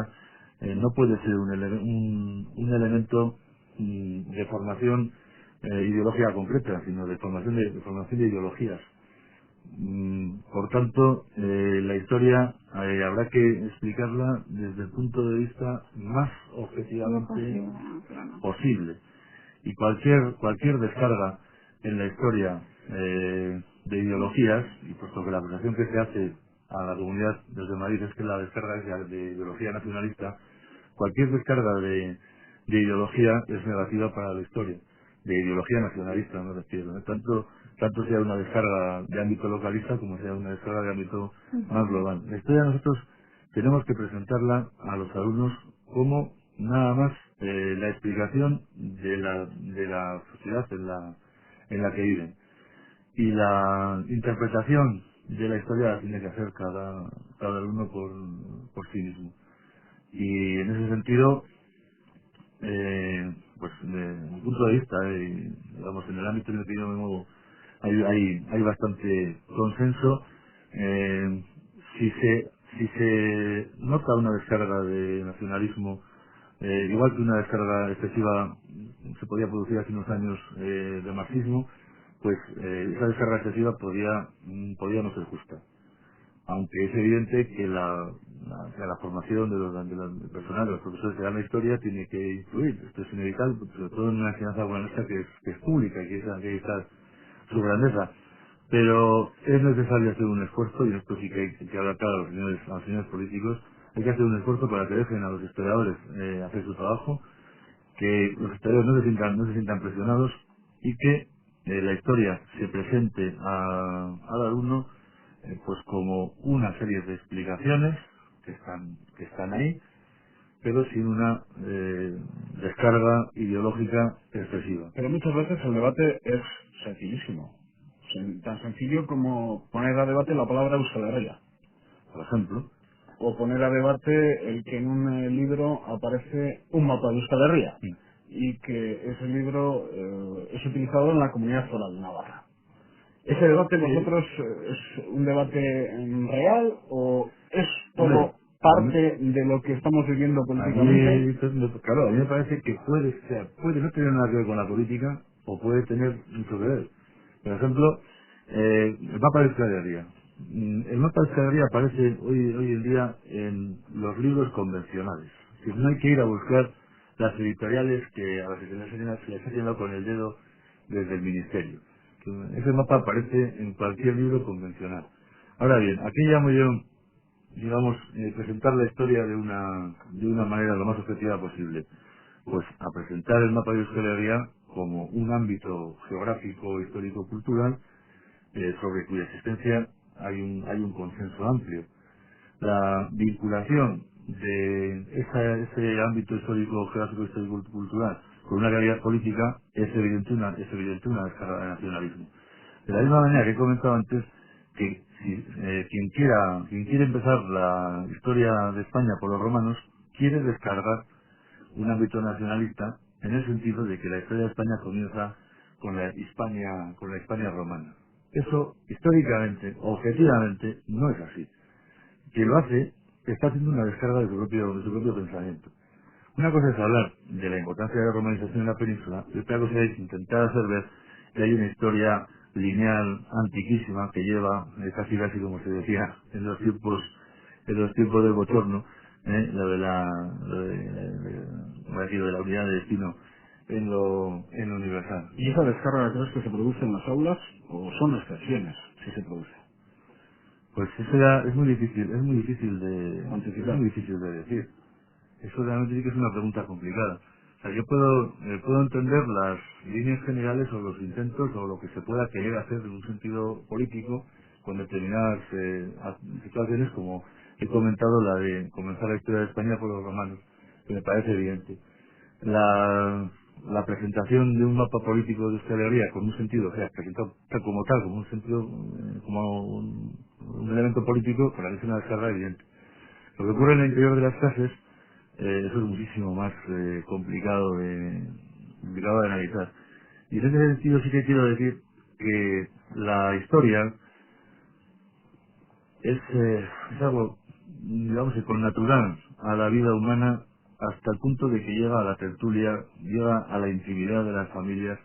no puede ser un elemento de formación ideológica concreta, sino de formación de ideologías. Por tanto, la historia habrá que explicarla desde el punto de vista más No objetivamente posible, claro. posible. Y cualquier descarga en la historia de ideologías, y puesto que la acusación que se hace a la comunidad desde Madrid es que la descarga es de ideología nacionalista, cualquier descarga de ideología es negativa para la historia, de ideología nacionalista me refiero, ¿no? Tanto sea una descarga de ámbito localista como sea una descarga de ámbito más global. La historia nosotros tenemos que presentarla a los alumnos como nada más la explicación de la sociedad en la que viven. Y la interpretación de la historia la tiene que hacer cada alumno por sí mismo. Y en ese sentido, pues desde mi punto de vista, digamos, en el ámbito en el que yo me muevo, hay bastante consenso. Eh, si se nota una descarga de nacionalismo, igual que una descarga excesiva se podía producir hace unos años de marxismo, pues esa descarga excesiva podía no ser justa, aunque es evidente que la formación del personal, de los profesores que dan la historia, tiene que influir. Esto es inevitable, sobre todo en una enseñanza como esta que es pública y que hay que estar su grandeza. Pero es necesario hacer un esfuerzo, y en esto sí que hay que hablar claro a los señores políticos, hay que hacer un esfuerzo para que dejen a los historiadores hacer su trabajo, que los historiadores no se sientan presionados y que la historia se presente al alumno pues como una serie de explicaciones que están ahí, pero sin una descarga ideológica excesiva. Pero muchas veces el debate es sencillísimo. Tan sencillo como poner a debate la palabra Euskal Herria. Por ejemplo, O poner a debate el que en un libro aparece un mapa de Euskal Herria y que ese libro es utilizado en la Comunidad Foral de Navarra. ¿Ese debate vosotros es un debate real o es todo parte de lo que estamos viviendo políticamente? Claro, a mí me parece que puede no tener nada que ver con la política o puede tener mucho que ver. Por ejemplo, el mapa de Euskal Herria. El mapa de Euskal Herria aparece hoy en día en los libros convencionales. Es decir, no hay que ir a buscar las editoriales a las que se les ha señalado con el dedo desde el ministerio. Ese mapa aparece en cualquier libro convencional. Ahora bien, aquí llamo yo, digamos, presentar la historia de una manera lo más objetiva posible. Pues a presentar el mapa de Euskal Herria como un ámbito geográfico, histórico, cultural, sobre cuya existencia hay un consenso amplio. La vinculación de ese ámbito histórico, geográfico, histórico, cultural con una realidad política es evidente una descarga de nacionalismo. De la misma manera que he comentado antes que quien quiere empezar la historia de España por los romanos quiere descargar un ámbito nacionalista en el sentido de que la historia de España comienza con la Hispania romana. Eso históricamente, objetivamente, no es así. Quien lo hace está haciendo una descarga de su propio pensamiento. Una cosa es hablar de la importancia de la romanización en la península y otra cosa es intentar hacer ver que hay una historia lineal antiquísima que lleva casi como se decía en los tiempos del bochorno, lo de la unidad de destino en lo universal. ¿Y esa descarga crees que se produce en las aulas o son excepciones si se produce? Pues eso ya es muy difícil Anticipar. es muy difícil de decir. Eso realmente sí que es una pregunta complicada. O sea, yo puedo entender las líneas generales o los intentos o lo que se pueda querer hacer en un sentido político con determinadas situaciones, como he comentado, la de comenzar la historia de España por los romanos, que me parece evidente. La presentación de un mapa político de Euskal Herria con un sentido, o sea, presentado como un sentido, como un elemento político, para mí es una descarga evidente. Lo que ocurre en el interior de las clases, eso es muchísimo más complicado de analizar. Y en ese sentido sí que quiero decir que la historia es algo, digamos, connatural a la vida humana hasta el punto de que llega a la tertulia, llega a la intimidad de las familias.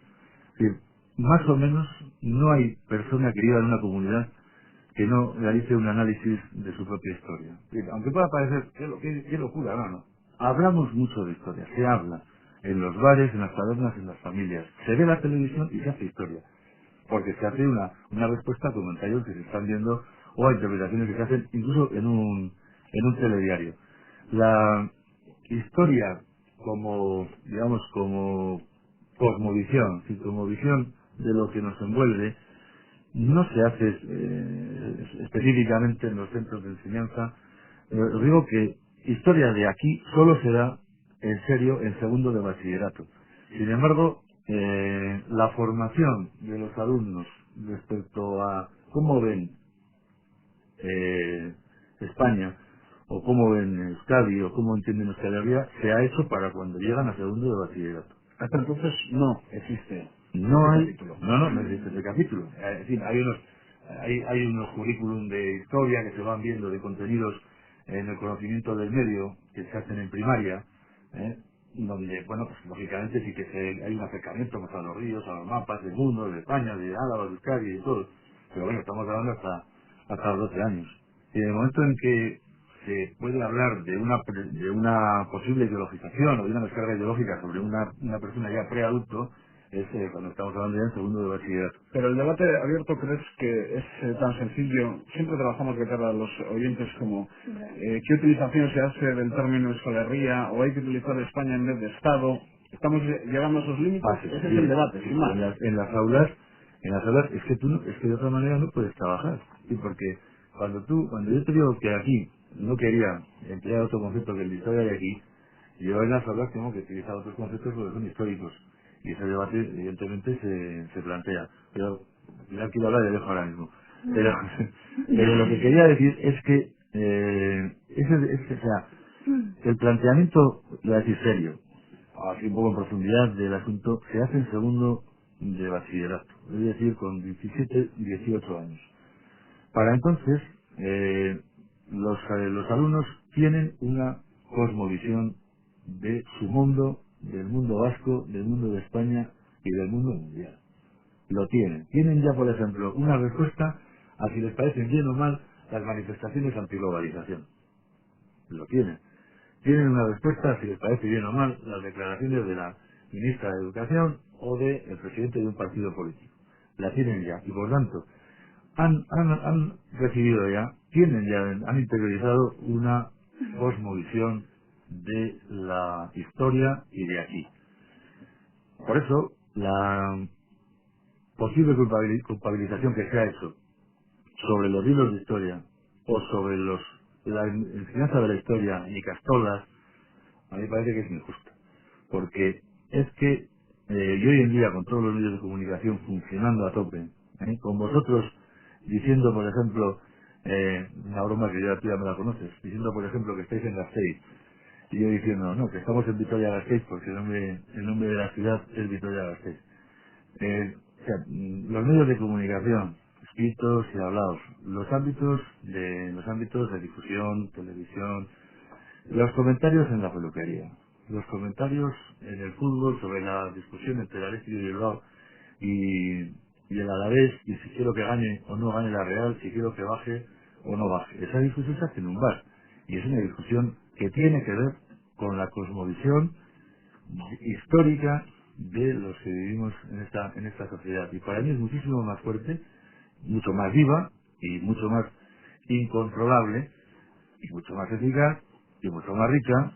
Es decir, más o menos no hay persona que viva en una comunidad que no realice un análisis de su propia historia. Aunque pueda parecer, qué locura, no. Hablamos mucho de historia, se habla en los bares, en las tabernas, en las familias. Se ve la televisión y se hace historia. Porque se hace una respuesta a comentarios que se están viendo o a interpretaciones que se hacen incluso en un telediario. La historia como cosmovisión, sí, como visión de lo que nos envuelve, no se hace específicamente en los centros de enseñanza. Os digo que historia de aquí solo se da en serio en segundo de bachillerato. Sin embargo, la formación de los alumnos respecto a cómo ven España o cómo ven Euskadi o cómo entienden Euskal Herria se ha hecho para cuando llegan a segundo de bachillerato. Hasta entonces no existe No ese hay, capítulo. no existe ese capítulo. Es decir, hay unos currículum de historia que se van viendo de contenidos en el conocimiento del medio que se hacen en primaria, donde, bueno, pues lógicamente sí que hay un acercamiento más a los ríos, a los mapas del mundo, de España, de Álava, de Euskadi y de todo. Pero bueno, estamos hablando hasta los 12 años. Y en el momento en que se puede hablar de una posible ideologización o de una descarga ideológica sobre una persona ya preadulto, es cuando estamos hablando ya en segundo de bachillerato. Pero el debate abierto, ¿crees que es tan sencillo? Siempre trabajamos de cara a los oyentes como ¿qué utilización se hace del término Euskal Herria? ¿O hay que utilizar España en vez de Estado? Estamos llegando a esos límites, ese es el debate, sin más. En las aulas es que es que de otra manera no puedes trabajar. Sí, porque cuando yo te digo que aquí no quería emplear otro concepto que el de historia de aquí, yo en las aulas tengo que utilizar otros conceptos porque son históricos. Y ese debate, evidentemente, se plantea. Pero ya quiero hablar de dejo ahora mismo. Pero lo que quería decir es que, o sea, el planteamiento, lo voy a decir serio, así un poco en profundidad del asunto, se hace en segundo de bachillerato, es decir, con 17, 18 años. Para entonces, los alumnos tienen una cosmovisión de su mundo, del mundo vasco, del mundo de España y del mundo mundial. Lo tienen. Tienen ya, por ejemplo, una respuesta a si les parecen bien o mal las manifestaciones antiglobalización. Lo tienen. Tienen una respuesta a si les parece bien o mal las declaraciones de la ministra de Educación o del presidente de un partido político. La tienen ya. Y por tanto, han recibido ya, han interiorizado una cosmovisión de la historia y de aquí. Por eso, la posible culpabilización que se ha hecho sobre los libros de historia o sobre la enseñanza de la historia y castolas, a mí me parece que es injusta. Porque es que y hoy en día, con todos los medios de comunicación funcionando a tope, con vosotros diciendo, por ejemplo, una broma que ya tú ya me la conoces, diciendo, por ejemplo, que estáis en Gasteiz, y yo diciendo, no, que estamos en Vitoria-Gasteiz porque el nombre de la ciudad es Vitoria-Gasteiz. O sea, los medios de comunicación, escritos y hablados, los ámbitos de difusión, televisión, los comentarios en la peluquería, los comentarios en el fútbol sobre la discusión entre el Athletic y el Bilbao y el Alavés, y si quiero que gane o no gane la Real, si quiero que baje o no baje. Esa discusión se hace en un bar, y es una discusión que tiene que ver con la cosmovisión histórica de los que vivimos en esta sociedad. Y para mí es muchísimo más fuerte, mucho más viva y mucho más incontrolable y mucho más eficaz y mucho más rica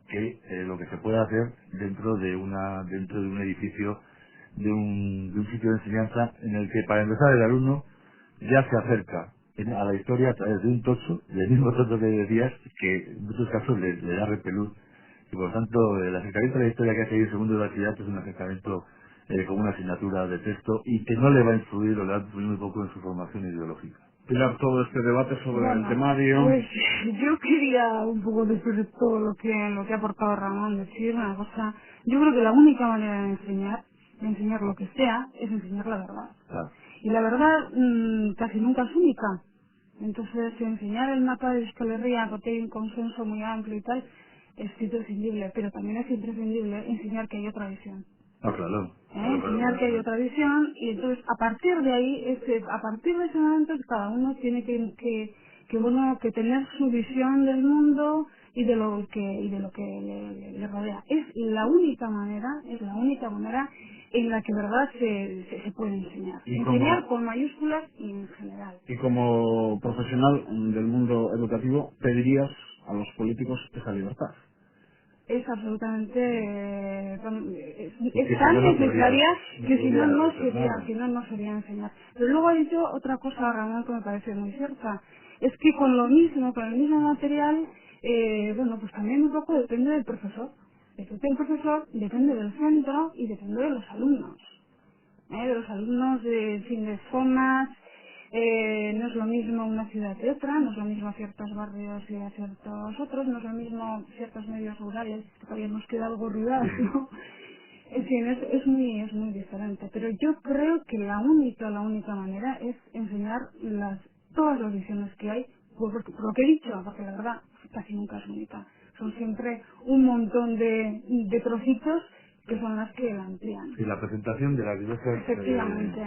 que lo que se puede hacer dentro de un edificio, de un sitio de enseñanza en el que, para empezar, el alumno ya se acerca a la historia a través de un tocho, del mismo tocho que decías, que en muchos casos le da repelús. Y por tanto, el acercamiento a la historia que hace ahí en segundo de bachillerato es un acercamiento con una asignatura de texto y que no le va a influir o le va a influir muy poco en su formación ideológica. Pilar, todo este debate sobre el Bueno, temario. pues yo quería un poco, después de todo lo que ha aportado Ramón, decir una cosa. Yo creo que la única manera de enseñar lo que sea, es enseñar la verdad. Claro. Y la verdad casi nunca es única. Entonces, enseñar el mapa de Euskal Herria, porque hay un consenso muy amplio y tal, es imprescindible, pero también es imprescindible enseñar que hay otra visión. Claro. Enseñar que hay otra visión, y entonces a partir de ahí, a partir de ese momento, cada uno tiene que tener su visión del mundo y de lo que le rodea. Es la única manera en la que verdad se puede enseñar. Enseñar con mayúsculas y en general. Y como profesional del mundo educativo, pedirías a los políticos esa libertad. Es absolutamente Que es tan necesaria que si no podría no sería enseñar. Pero luego ha dicho otra cosa, Ramón, que me parece muy cierta. Es que con el mismo material, pues también un poco depende del profesor. Depende del profesor, depende del centro y depende de los alumnos. De los alumnos de zonas. No es lo mismo una ciudad que otra, no es lo mismo ciertos barrios y a ciertos otros, no es lo mismo ciertos medios rurales, que todavía nos queda algo rural, ¿no? En fin, es muy diferente. Pero yo creo que la única manera es enseñar todas las visiones que hay, por lo que he dicho, porque la verdad casi nunca es única. Son siempre un montón de trocitos que son las que la amplían. Y la presentación de las diversas, Efectivamente.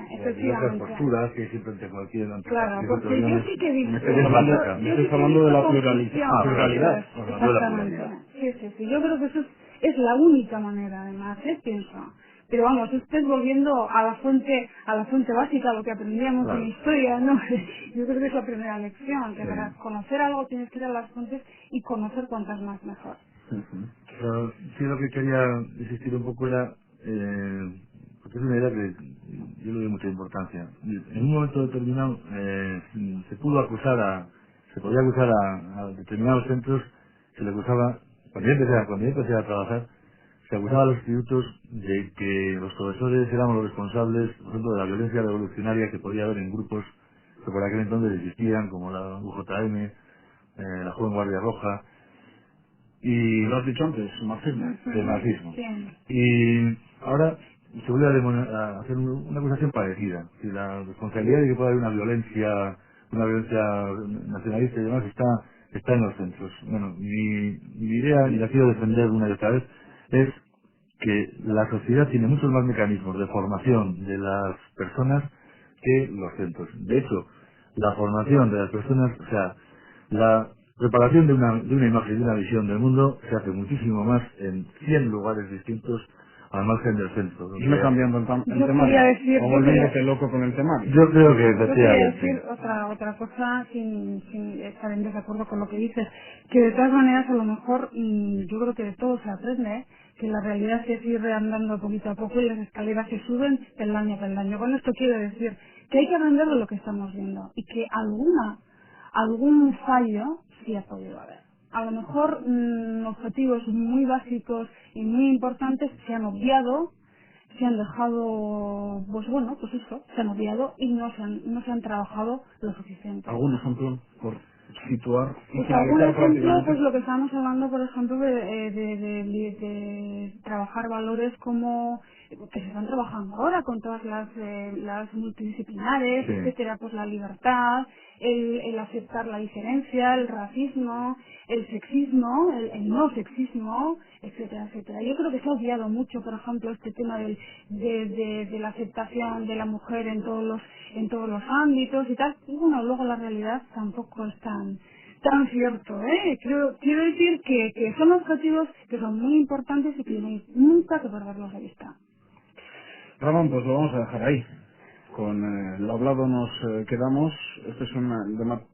posturas que hay siempre ante cualquier Claro, porque yo sí que he visto... Estás hablando de la pluralidad. Pluralidad. Exactamente. Sí. Yo creo que eso es la única manera, además, pienso. Pero vamos, esto es volviendo a la fuente básica, lo que aprendíamos en historia, ¿no? Yo creo que es la primera lección, que para conocer algo tienes que ir a las fuentes y conocer cuantas más mejor. Pero sí, lo que quería insistir un poco era, porque es una idea que yo le doy mucha importancia. En un momento determinado se podía acusar a determinados centros, se le acusaba, cuando yo empecé a trabajar, se acusaba a los institutos de que los profesores éramos los responsables, por ejemplo, de la violencia revolucionaria que podía haber en grupos que por aquel entonces existían, como la UJM, la Joven Guardia Roja, y Lo has dicho antes, marxismo. del marxismo. Sí. Y ahora se vuelve a hacer una acusación parecida. Si la responsabilidad de que pueda haber una violencia nacionalista y demás está en los centros. Bueno, mi idea, y la quiero defender una y otra vez, es que la sociedad tiene muchos más mecanismos de formación de las personas que los centros. De hecho, la formación de las personas, o sea, la preparación de una imagen, de una visión del mundo se hace muchísimo más en 100 lugares distintos al margen del centro. Y no cambiando el Yo quería temario, decir- o volviéndote loco con el temario. Yo creo que Yo quería efectivamente. decir otra cosa sin estar en desacuerdo con lo que dices, que de todas maneras a lo mejor yo creo que de todo se aprende, que la realidad es ir andando poquito a poco y las escaleras se suben peldaño a peldaño. Con esto quiero decir que hay que aprender de lo que estamos viendo y que algún fallo sí ha podido haber. A lo mejor objetivos muy básicos y muy importantes se han obviado, se han dejado, pues eso, se han obviado y no se han trabajado lo suficiente. ¿Algún ejemplo por situar y Pues algún finalizar ejemplo, prácticamente? pues lo que estábamos hablando, por ejemplo, de trabajar valores como que se están trabajando ahora con todas las multidisciplinares, Sí. etcétera, pues la libertad, el aceptar la diferencia, el racismo, el sexismo, el no sexismo, etcétera, etcétera. Yo creo que se ha obviado mucho, por ejemplo, este tema de la aceptación de la mujer en todos los ámbitos y tal. Y bueno, luego la realidad tampoco es tan cierto, ¿eh? Quiero decir que son objetivos que son muy importantes y que no hay nunca que perderlos de vista. Ramón, pues lo vamos a dejar ahí. Con lo hablado nos quedamos. Este es un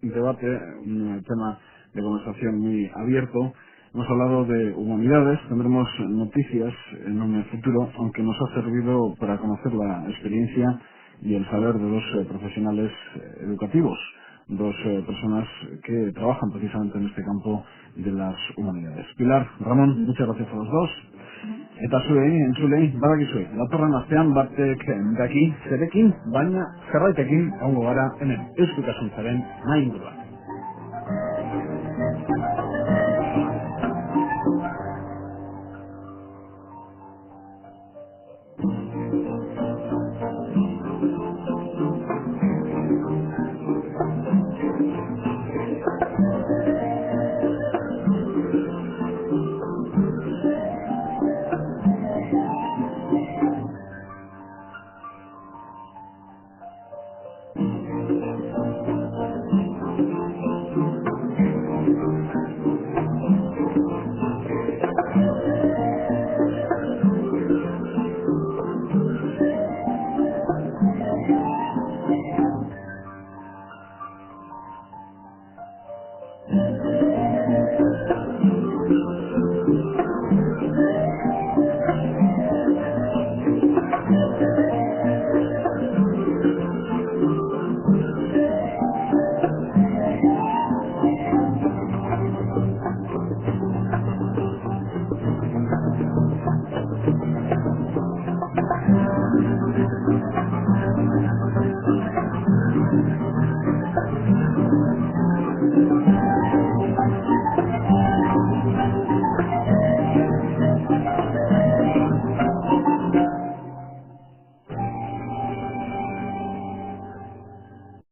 debate, un tema de conversación muy abierto. Hemos hablado de humanidades, tendremos noticias en un futuro, aunque nos ha servido para conocer la experiencia y el saber de dos profesionales educativos, dos personas que trabajan precisamente en este campo de las humanidades. Pilar, Ramón, muchas gracias a los dos. Eta zuei, entzulei, badakizue, datorren astean batek daki zerekin, baina zerbaitekin egongo gara hemen, euskutasuntzaren nahi inguruan.